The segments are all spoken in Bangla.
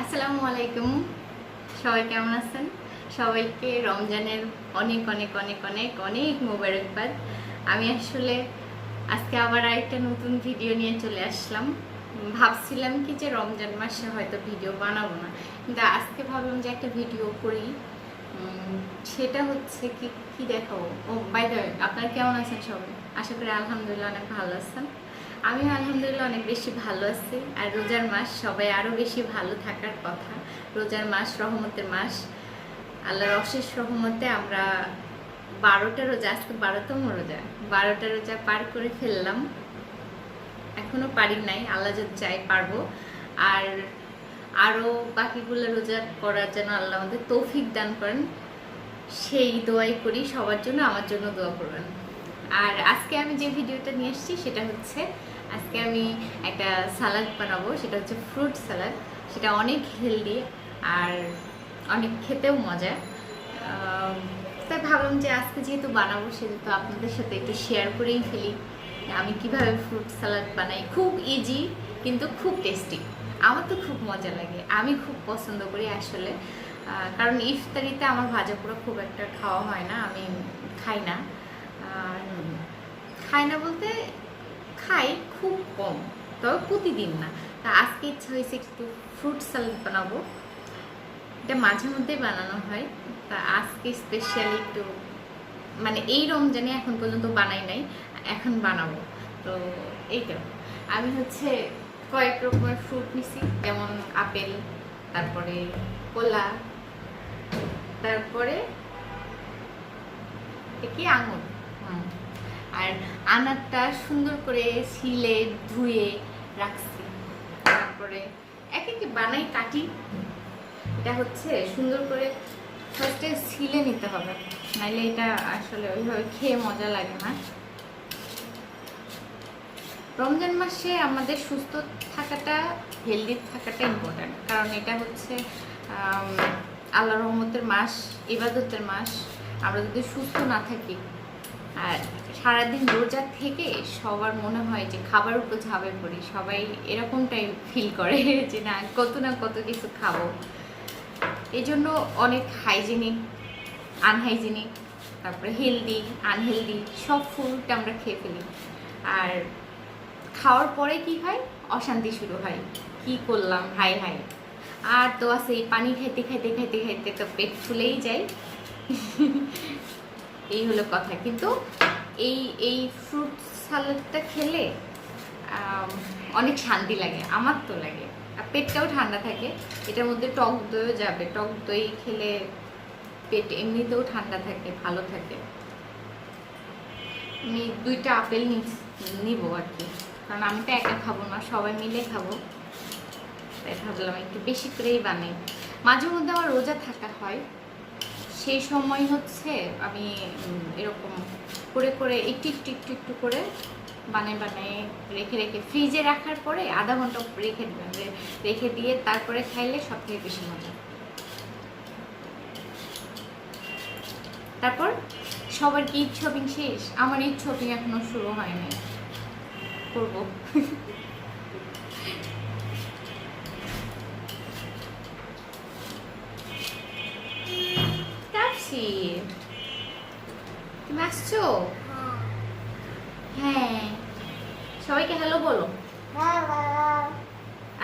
আসসালামু আলাইকুম, সবাই কেমন আছেন? সবাইকে রমজানের অনেক অনেক অনেক অনেক অনেক মোবারকবাদ। আমি আসলে আজকে আবার আরেকটা নতুন ভিডিও নিয়ে চলে আসলাম। ভাবছিলাম কি যে রমজান মাসে হয়তো ভিডিও বানাবো না, কিন্তু আজকে ভাবলাম যে একটা ভিডিও করি। সেটা হচ্ছে কি কি দেখাবো। ও বাই দ্য ওয়ে, আপনারা কেমন আছেন সবাই? আশা করি আলহামদুলিল্লাহ অনেক ভালো আছেন। আমি আলহামদুলিল্লাহ অনেক বেশি ভালো আছি। আর রোজার মাস, সবাই আরও বেশি ভালো থাকার কথা। রোজার মাস রহমতের মাস, আল্লাহর অশেষ রহমতে আমরা 12টা রোজা, আজকে 12তম রোজা, 12টা রোজা পার করে ফেললাম। এখনো পারি নাই, আল্লাহ যদি চাই পারবো। আর আরও বাকিগুলো রোজা করার জন্য আল্লাহ আমাদের তৌফিক দান করেন, সেই দোয়াই করি সবার জন্য, আমার জন্য দোয়া করবেন। আর আজকে আমি যে ভিডিওটা নিয়ে এসেছি সেটা হচ্ছে, আজকে আমি একটা সালাদ বানাবো। সেটা হচ্ছে ফ্রুট সালাদ। সেটা অনেক হেলদি আর অনেক খেতেও মজা। তাই ভাবলাম যে আজকে যেহেতু বানাবো, সেহেতু আপনাদের সাথে একটু শেয়ার করেই ফেলি আমি কিভাবে ফ্রুট সালাদ বানাই। খুব ইজি কিন্তু খুব টেস্টি। আমার তো খুব মজা লাগে, আমি খুব পছন্দ করি আসলে। কারণ ইফতারিতে আমার ভাজা পোড়া খুব একটা খাওয়া হয় না, আমি খাই না। খাই না বলতে খাই খুব কম, তবে প্রতিদিন না। তা আজকে ইচ্ছা হয়েছে একটু ফ্রুট সালাদ বানাবো। এটা মাঝে মধ্যেই বানানো হয়, তা আজকে স্পেশালি একটু, মানে এই রমজানে এখন পর্যন্ত বানাই নাই, এখন বানাবো। তো এইটা আমি হচ্ছে কয়েক রকমের ফ্রুট নিছি, যেমন আপেল, তারপরে কলা, তারপরে কি আঙুর। আর আনারটা সুন্দর করে ছিলে ধুয়ে রাখছি। তারপরে এক এক বানাই কাটি। এটা হচ্ছে সুন্দর করে ফার্স্টে ছিলে নিতে হবে, নাইলে এটা আসলে ওইভাবে খেয়ে মজা লাগে না। রমজান মাসে আমাদের সুস্থ থাকাটা, হেলদি থাকাটা ইম্পর্ট্যান্ট। কারণ এটা হচ্ছে আল্লাহ রহমতের মাস, ইবাদতের মাস। আমরা যদি সুস্থ না থাকি আর সারাদিন রোজা থেকে সবার মনে হয় যে খাবার উপর ঝাঁপিয়ে পড়ি, সবাই এরকমটাই ফিল করে যে না কত কিছু খাবো। এই জন্য অনেক হাইজিনিক, আনহাইজিনিক, তারপরে হেলদি, আনহেলদি সব ফুড আমরা খেয়ে ফেলি। আর খাওয়ার পরে কি হয়, অশান্তি শুরু হয়, কি করলাম হাই হাই। আর তো আছে পানি খাইতে খাইতে খাইতে খাইতে তো পেট ফুলেই যায়। এই হলো কথা। কিন্তু এই এই ফ্রুট সালাদটা খেলে অনেক শান্তি লাগে, আমার তো লাগে। আর পেটটাও ঠান্ডা থাকে। এটার মধ্যে টক দইও যাবে, টক দই খেলে পেট এমনিতেও ঠান্ডা থাকে, ভালো থাকে। আমি 2টা আপেল নিব আর কি, কারণ আমি তো একা খাবো না, সবাই মিলে খাবো। তাই ভাবলাম একটু বেশি করেই বানাই। মাঝে মধ্যে আমার রোজা থাকা হয়, সেই সময় হচ্ছে আমি এরকম করে করে একটু একটু একটু একটু করে বানিয়ে রেখে রেখে ফ্রিজে রাখার পরে আধা ঘন্টা রেখে দেবেন, রেখে দিয়ে তারপরে খাইলে সব থেকে বেশি মজা। তারপর সবার কি ঈদ শপিং শেষ? আমার ঈদ শপিং এখনো শুরু হয়নি, করবো। তুমি আসছো? হ্যাঁ, সবাইকে হ্যালো বলো।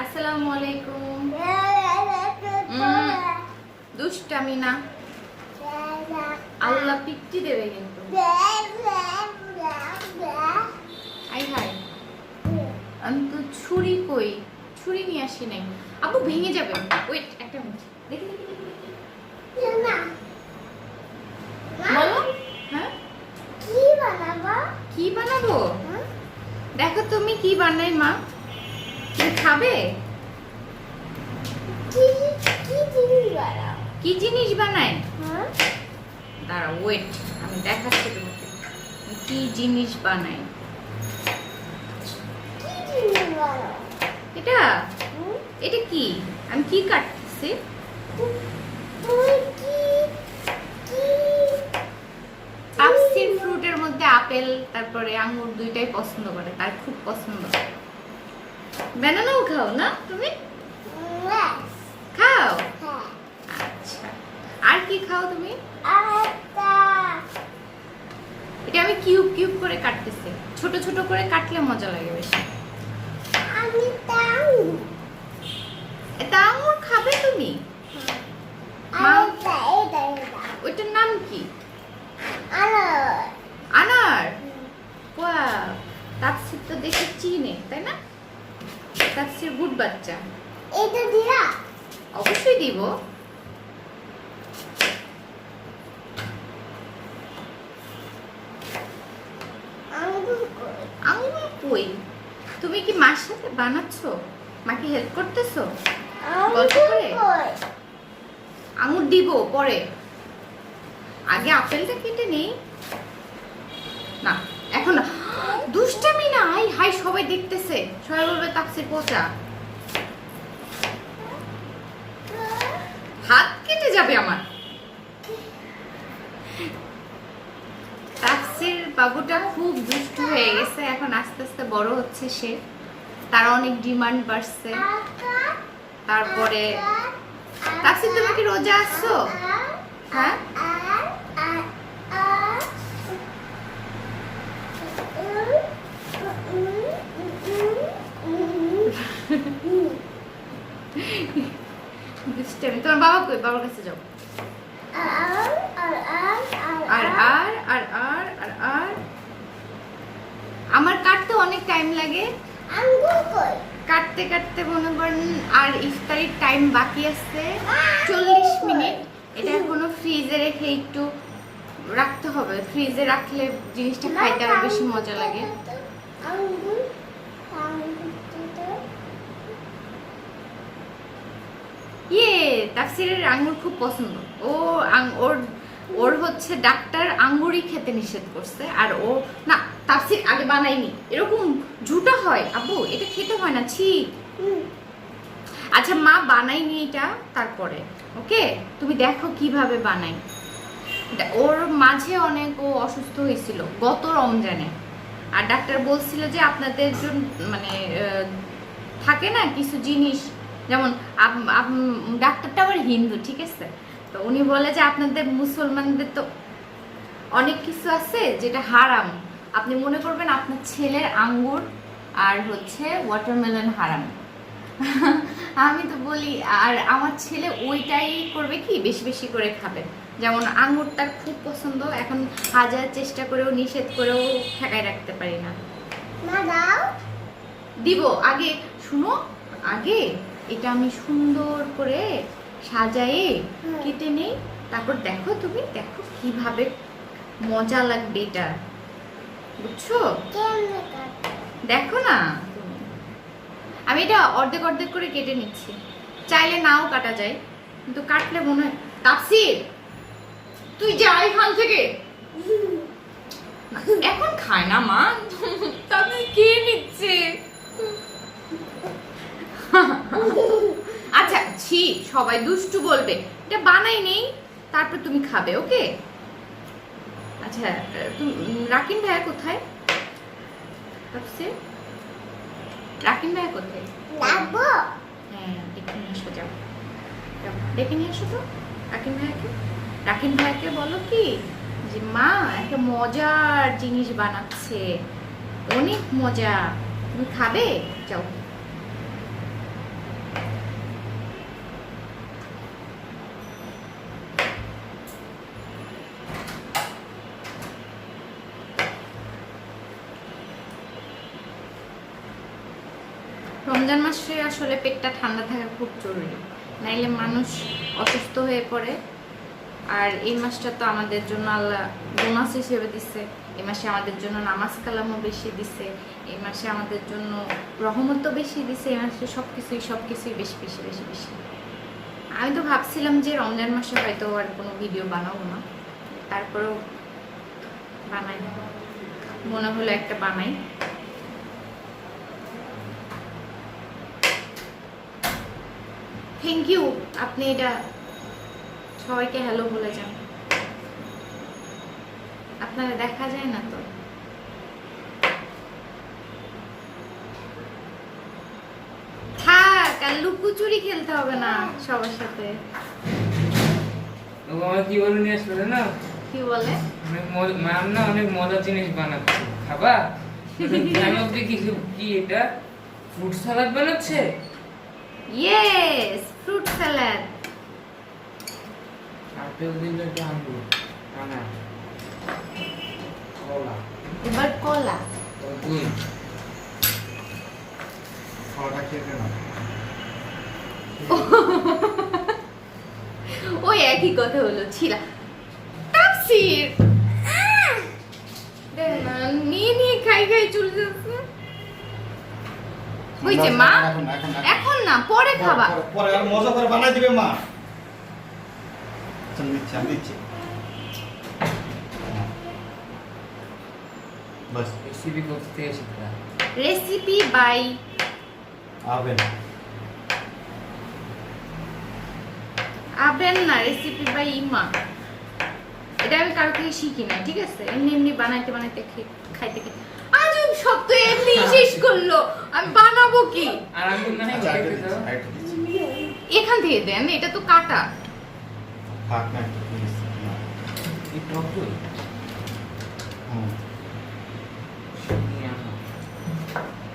আসসালামু আলাইকুম। দুষ্টামি না, আল্লাহ পিট্টি দেবে কিন্তু। আই হাই, আমি তো ছুরি কই, ছুরি নিয়ে আসি নাই। আপু ভেঙে যাবে, ওয়েট একটা মিনিট। দেখি বলো। হ্যাঁ কি বানাবো? দেখো তুমি কি বানাই মা, তুমি খাবে? কি জিনিস বানায়? দাঁড়া ওয়েট, আমি দেখাচ্ছি তোমাকে কি জিনিস বানাই। এটা এটা কি, আমি কি কাটতেছি? আপসির ফ্রুটের মধ্যে আপেল তারপরে আঙ্গুর 2টাই পছন্দ করে, তার খুব পছন্দ। ব্যানানাও খাও না তুমি? খাও? আচ্ছা, আর কি খাও তুমি? এটা আমি কিউব কিউব করে কাটতেছি, ছোট ছোট করে কাটলে মজা লাগে বেশি। এটা আঙুর খাবে তুমি? ওইটার নাম কি? আনার। তাপসির তো দেখে চিনে, তাই না? তাপসির গুড বাচ্চা। অবশ্যই দিব। আঙুর কই? তুমি কি মার সাথে বানাচ্ছো? মাকে হেল্প করতেছো? গল্প করে? আঙুর দিব পরে, আগে আপেলটা কেটে নেই। না এখন না, দুষ্টামি না। হাই হাই, সবাই দেখতেছে, সবাই বলবে তাপসির পচা। হাত কেটে যাবে আমার। তাপসির বাবুটা খুব দুষ্টু হয়ে গেছে, এখন আস্তে আস্তে বড় হচ্ছে সে, তার অনেক ডিমান্ড বাড়ছে। তারপরে তাপসির, তুমি কি রোজা আসছো? হ্যাঁ, দুষ্টামি। তোমার বাবা কই? বাবার কাছে যাও। আর আর আর আর আর আর আমার কাটতে অনেক টাইম লাগে, কাটতে কাটতে মনে করেন আর ইফতারির টাইম বাকি আছে 40 মিনিট। এটা এখনো ফ্রিজে রেখে একটু রাখতে হবে, ফ্রিজে রাখলে জিনিসটা খাইতে আরো বেশি মজা লাগে। তাফসিরের আঙ্গুর খুব পছন্দ। ওর হচ্ছে ডাক্তার আঙ্গুরই খেতে নিষেধ করছে, আর ও না, তাফসির আগে বানাইনি, এরকম ঝুটা হয় আব্বু, এটা খেতে হয় না, ছি। আচ্ছা মা বানাইনি এটা, তারপরে ওকে তুমি দেখো কিভাবে বানাই। ওর মাঝে অনেক ও অসুস্থ হয়েছিল গত রমজানে, আর ডাক্তার বলছিল যে আপনাদের জন্য মানে থাকে না কিছু জিনিস, যেমন ডাক্তারটা আবার হিন্দু, ঠিক আছে, তো উনি বলে যে আপনাদের মুসলমানদের তো অনেক কিছু আছে যেটা হারাম, আপনি মনে করবেন আপনার ছেলের আঙ্গুর আর হচ্ছে ওয়াটারমেলন হারাম। আমি তো বলি, আর আমার ছেলে ওইটাই করবে কি, বেশি বেশি করে খাবে। যেমন আঙ্গুর তার খুব পছন্দ, এখন হাজার চেষ্টা করেও নিষেধ করেও ঠেকায় রাখতে পারি না। দিব, আগে শুনো, আগে এটা আমি সুন্দর করে সাজায়ে কেটে নেই, তারপর দেখো, তুমি দেখো কিভাবে মজা লাগবে এটা, বুঝছো? দেখো না, আমি এটা অর্ধেক অর্ধেক করে কেটে নিচ্ছি, চাইলে নাও কাটা যায়, কিন্তু কাটলে মনে হয়। তাফসির তুই যা এখান থেকে, এখন খায় না মা, তাহলে কে নিচ্ছে? আচ্ছা ছি, সবাই দুষ্টু বলবে, এটা বানাই নেই, তারপর তুমি খাবে, ওকে? আচ্ছা রাকিন ভাইয়া কোথায়? রাকিন ভাইয়া কোথায়? হ্যাঁ দেখে নিয়ে এসো, যাও দেখে নিয়ে এসো তো রাকিন ভাইয়াকে। রাকিন ভাইয়াকে বলো কি যে মা একটা মজার জিনিস বানাচ্ছে, অনেক মজা, তুমি খাবে? যাও। রমজান মাসে আসলে পেটটা ঠান্ডা থাকা খুব জরুরি, নাইলে মানুষ অসুস্থ হয়ে পড়ে। আর এই মাসটা তো আমাদের জন্য আল্লাহ বোনাস হিসেবে দিচ্ছে, এই মাসে আমাদের জন্য নামাজ কালামও বেশি দিছে, এই মাসে আমাদের জন্য রহমতও বেশি দিছে, এই মাসে সবকিছুই বেশি বেশি বেশি বেশি। আমি তো ভাবছিলাম যে রমজান মাসে হয়তো আর কোনো ভিডিও বানাবো না, তারপরেও বানাই, মনে হলো একটা বানাই। থ্যাংক ইউ, আপনি এটা সবাইকে হ্যালো বলে যান, আপনারা দেখা যায় না তো। থাক, আর লুকোচুরি খেলতে হবে না সবার সাথে। ও আমার কি বলে নিয়ে আসলে না, কি বলে ম্যাম না অনেক মজার জিনিস বানাচ্ছে, খাবা? আমি অব্দি কিছু কি এটা ফ্রুট সালাদ বানাচ্ছে? Yes, fruit salad. আপেল দিলে একটু আনবো, আনা কলা, এবার কলা। দুই খাওয়াটা খেতে না। ওই একই কথা হলো ছিলা তাফসীর দেখ না, নিয়ে খাই চলে যাচ্ছে। বুঝছে মা, এখন না পরে খাবা। পরে আর মজা করে বানাই দিবে মা। চল দিচ্ছি, আমি দিচ্ছি। বাস রেসিপি করতে শিখা। Recipe by আবেন। আবেন না, রেসিপি বাই ইমা। এটা আমি কারো থেকে শিখি না, ঠিক আছে? এমনি এমনি বানাইতে বানাইতে খাইতে খাইতে আজব সব তো এমনি শেষ করলো, আমি বানাবো কি? আর আমি না হয় আচ্ছা, দেখতে দাও। আরেকটা দিচ্ছি। এখান থেকে দেন, এটা তো কাটা। থাক না একটু প্লিজ। এই টক দই হুম। নিয়ে আনো।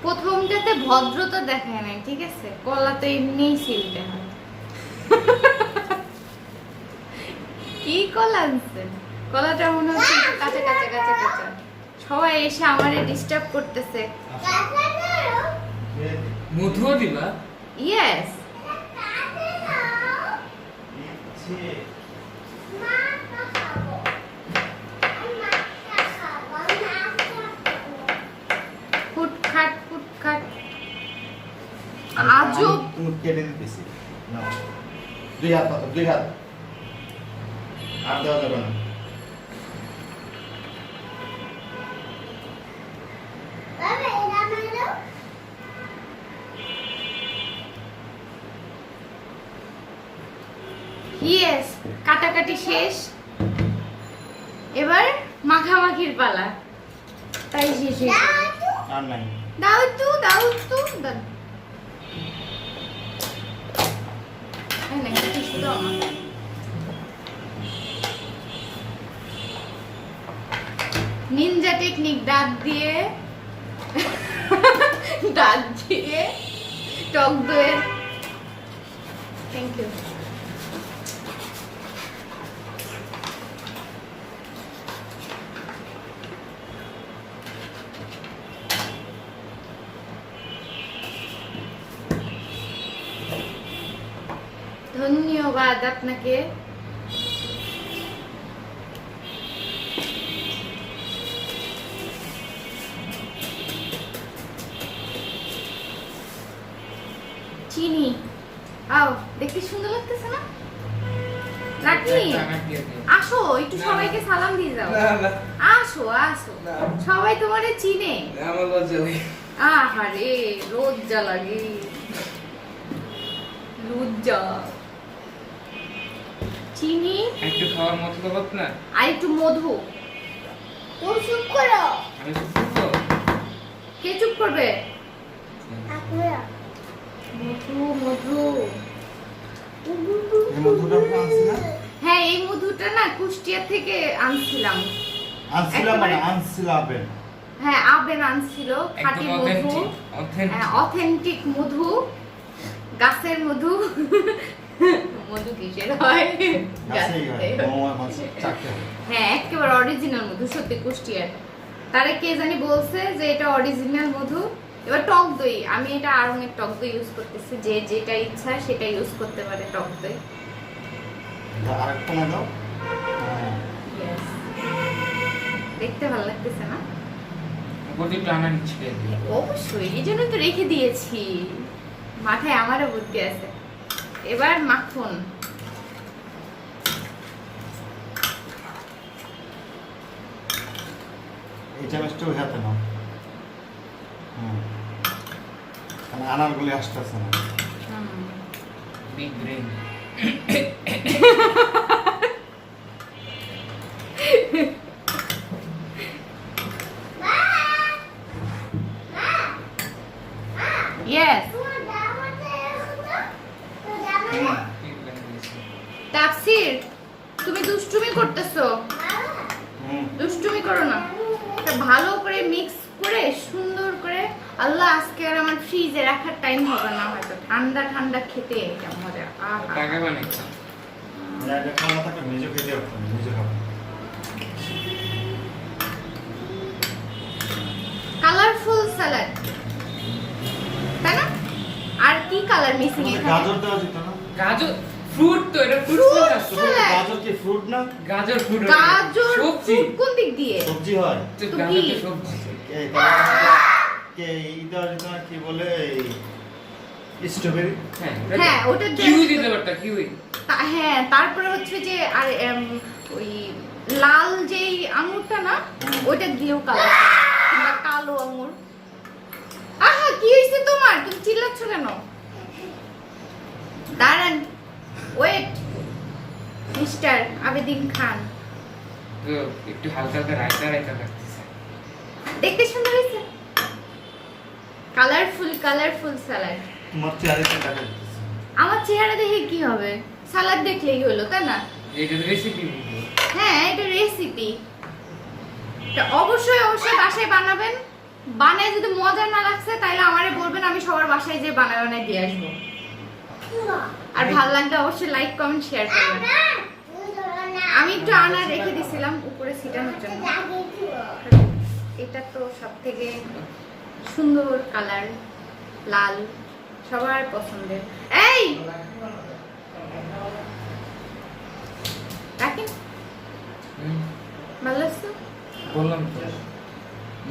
প্রথমটাতে ভদ্রতা দেখায় নাই, ঠিক আছে? কলা তো এমনিই সিলতে হয়। কি কলা আনছেন? কলাটা মনে হচ্ছে একটু কাঁচা কাঁচা কাঁচা কাঁচা। সবাই এসে আমারে ডিস্টার্ব করতেছে। মধুও দিবা? ইয়েস। ফুটখাট ফুটখাট আজব। তুমি কেটে দিতেছি। নাও। দুই হাত পাতো, দুই হাত। আর দেওয়া যাবে না। ইয়েস, কাটাকাটি শেষ। এবার মাখামাখির পালা। তাই শেষ হয়ে গেল। আর নাই। দাও একটু, দাও একটু, দাও। এই না, একটু টিস্যু দাও আমাকে। নিনজা টেকনিক, দাঁত দিয়ে টক দইয়ের। Thank you. ধন্যবাদ আপনাকে। চিনি আও, দেখতে সুন্দর লাগতেছে না? রাখনি? আসো একটু সবাইকে সালাম দিয়ে যাও। আসো আসো, সবাই তোমারে চিনে। আমার লজ্জা লাগে। আহারে লজ্জা লাগে, লজ্জা। চিনি একটু খাওয়ার মতো তো না। আর একটু মধু। তোর চুপ করো। আমি চুপ করবো? কে চুপ করবে? মধু মধু। এই মধুটা আনছি না? হ্যাঁ, এই মধুটা না কুষ্টিয়া থেকে আনছিলাম। আনছিলাম মানে আনছিলাবেন। হ্যাঁ, আবেন আনছিল, খাঁটি একদম মধু, অথেন্টিক। অথেন্টিক মধু, গাছের মধু। মধু কিসের হয়? গাছেই হয়, গাছে। মৌয়া মাছ চাকে। হ্যাঁ, একেবারে অরিজিনাল মধু, সত্যি কুষ্টিয়ার। তারে কে জানি বলছে যে এটা অরিজিনাল মধু। এবার টক দই, আমি এটা আর অনেক টক দই ইউজ করতেছি, যে যেটা ইচ্ছা সেটা ইউজ করতে পারে টক দই। আরেকটা না দাও। হ্যাঁ। Yes. দেখতে ভালো লাগতেছে না? উপর দিয়ে টানা নিচ্ছে। অবশ্যই, এই জন্য তো রেখে দিয়েছি, মাথায় আমারও বুদ্ধি আছে। এবার মাখন। এই চামচটা ওই হাতে নাও। আনারগুলি আসতেছে না। Big brain. Yes. কি বানিয়েছি? তাফসীর তুমি দুষ্টুমি করতেছো, দুষ্টুমি করো না। এটা ভালো করে মিক্স করে সুন্দর করে, আল্লাহ আজকে আর আমার ফ্রিজে রাখার টাইম হবে না, হয়তো ঠান্ডা ঠান্ডা খেতে এটা মজা। আহা টাকা বানিয়েছি। না এটা খাওয়া থাকে নিজে খেতে হবে, নিজে খাবো। কালারফুল স্যালাড, তাই না? আর কি কালার মিসিং তোমাদের এখানে? গাজর দেওয়া যেত না? গাজর ফ্রুট তো, এটা ফ্রুট Fruit সালাদ তো। salad। গাজর কি ফ্রুট না? গাজর ফ্রুট গাজর সবজি। fruit কোন দিক দিয়ে? সবজি হয়। তো তো গাজর কি? তো সবজি। এই তাহলে কে ই দেওয়া যেত না, কি বলে স্ট্রবেরি? হ্যাঁ, ওটা কিউই দিতে পারতা, কিউই। হ্যাঁ, তারপরে হচ্ছে যে আর ওই লাল যেই আঙুরটা না, ওইটা দিয়েও কালার, কিংবা কালো আঙুর। আহা কি হয়েছে তোমার, তুমি চিল্লাচ্ছ কেন? দাঁড়ান, ওয়েট মিস্টার আবেদিন খান। তো একটু হালকা হালকা রাইতা রাইতা লাগতেছে। দেখতে সুন্দর হয়েছে, কালারফুল কালারফুল স্যালাড। তোমার চেহারাটা দেখা যাচ্ছে। আমার চেহারা দেখে কি হবে, সালাদ দেখলেই হলো, তাই না? এটা রেসিপি ভিডিও। হ্যাঁ, এটা রেসিপি, এটা অবশ্যই অবশ্যই বাসায় বানাবেন। বানায় যদি মজা না লাগছে তাহলে আমারে বলবেন, আমি সবার বাসায় যে বানায় বানায় দিয়ে আসবো। আর ভালো লাগলে অবশ্যই লাইক কমেন্ট শেয়ার করবেন। আমি একটু আনার রেখে দিছিলাম উপরে ছিটানোর জন্য। এটা তো সব থেকে সুন্দর কালার, লাল, সবার পছন্দের। এই রাখেন, ভালো লাগছে? বললাম তো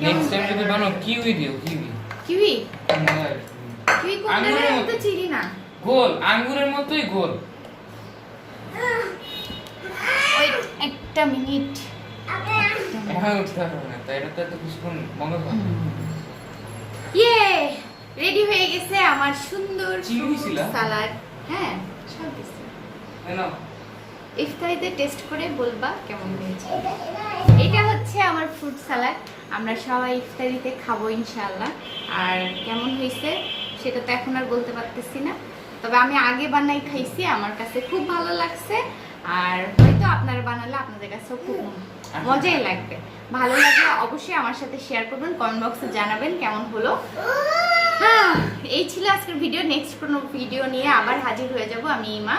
নেক্সট টাইম যদি বানাও কিউই দিও, কিউই। কিউই মজা আসবে। কিউই কোনটা আঙ্গুরের রে? মতো। তো চিনি না। গোল, আঙ্গুরের মতোই গোল। ওয়েট একটা মিনিট। হ্যাঁ, উঠতে পারবে না, তাই এটা তো এত কিছুক্ষণ মনে হয়। ইয়ে, রেডি হয়ে গেছে আমার সুন্দর চিনি ছিল? সালাড। হ্যাঁ, সব দিছি। নাও। ইফতারিতে টেস্ট করে বলবা কেমন হয়েছে। এটা হচ্ছে আমার ফ্রুট সালাড, আমরা সবাই ইফতারিতে খাবো ইনশাআল্লাহ। আর কেমন হয়েছে সেটা তো এখন আর বলতে পারতেছি না, তবে আমি আগে বানাই খাইছি, আমার কাছে খুব ভালো লাগছে। আর হয়তো আপনারা বানালে আপনাদের কাছেও খুব মজাই লাগবে। ভালো লাগলে অবশ্যই আমার সাথে শেয়ার করবেন, কমেন্ট বক্সে জানাবেন কেমন হলো। হ্যাঁ, এই ছিল আজকের ভিডিও। নেক্সট কোনো ভিডিও নিয়ে আবার হাজির হয়ে যাব আমি ইমা,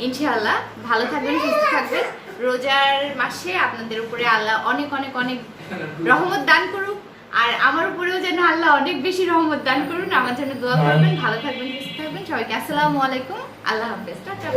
ইনশাআল্লাহ। ভালো থাকবেন, সুস্থ থাকবেন। রোজার মাসে আপনাদের উপরে আল্লাহ অনেক অনেক অনেক রহমত দান করুক, আর আমার উপরেও যেন আল্লাহ অনেক বেশি রহমত দান করুন। আমার জন্য দোয়া করবেন। ভালো থাকবেন, সুস্থ থাকবেন। সবাইকে আসসালামু আলাইকুম, আল্লাহ হাফেজ, টাটা।